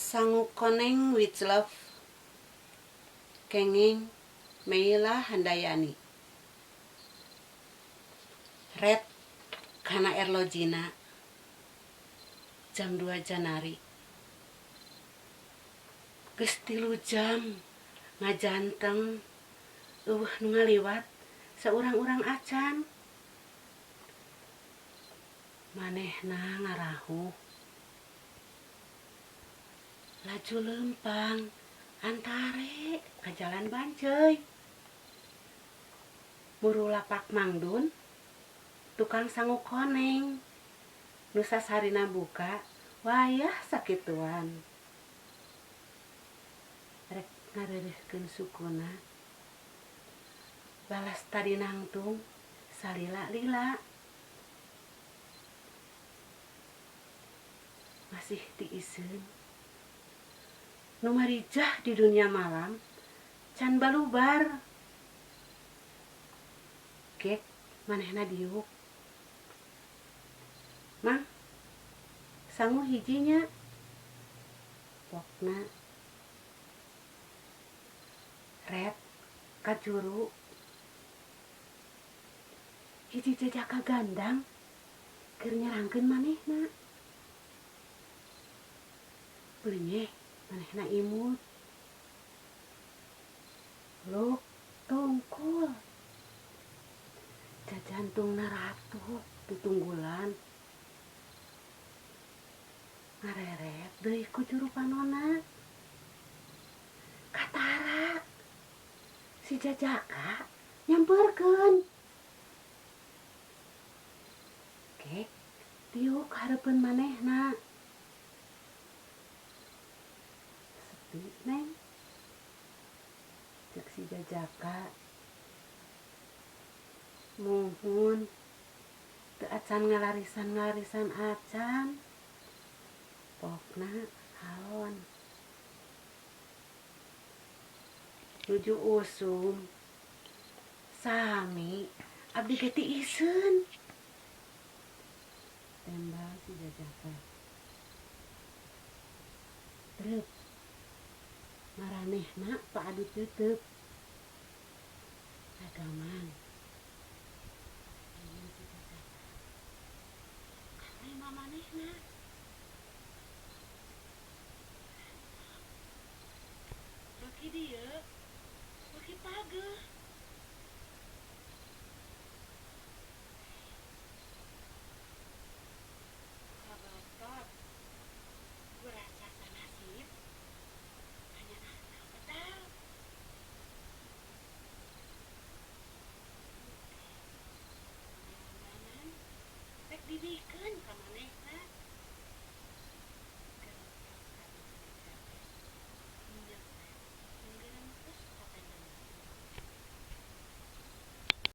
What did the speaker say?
Sangu koneng with love. Kenging Meila Handayani. Red kana Erlojina. Jam 2 Janari. Geus 3 jam ngajanteng eueuh nu ngaliwat saurang-urang acan. Manehna ngarahuh. Laju lempang antare ka jalan Banceuy. Muru lapak Mangdun, tukang sangu koneng. Nu sasarina buka, wayah sakituan. Rek ngareureuhkeun sukuna. Balas tadi nangtung salila-lila. Masih diiseun. Nu marijah di dunia malam can balubar. Kek manehna diuk. Mang, sangu hijinya. Pokna. Red kajuru. Hiji jejaka gandang keur nyerangkeun manehna. Beuleuh manehna imut. Luk tungkul. Jajantungna ratu tutunggulan. Ngareret deui ku juru panonna. Katara si jajaka nyamperkeun. Kek tiuk hareupeun manehna. Sepi neng. Cek si jajaka. Muhun teu acan ngalarisan acan. Pokna halon. Nuju usum. Sami abdi ge tiiseun. Tembal si jajaka. Treup. Maranehna paadu teuteup. Agaman. Ini si jajaka. Karema manehna. Beki dieu. Beki pageuh. Kabatot. Kurasa sanasib. Hanya nana pedal. Langganan. Rek dibikeun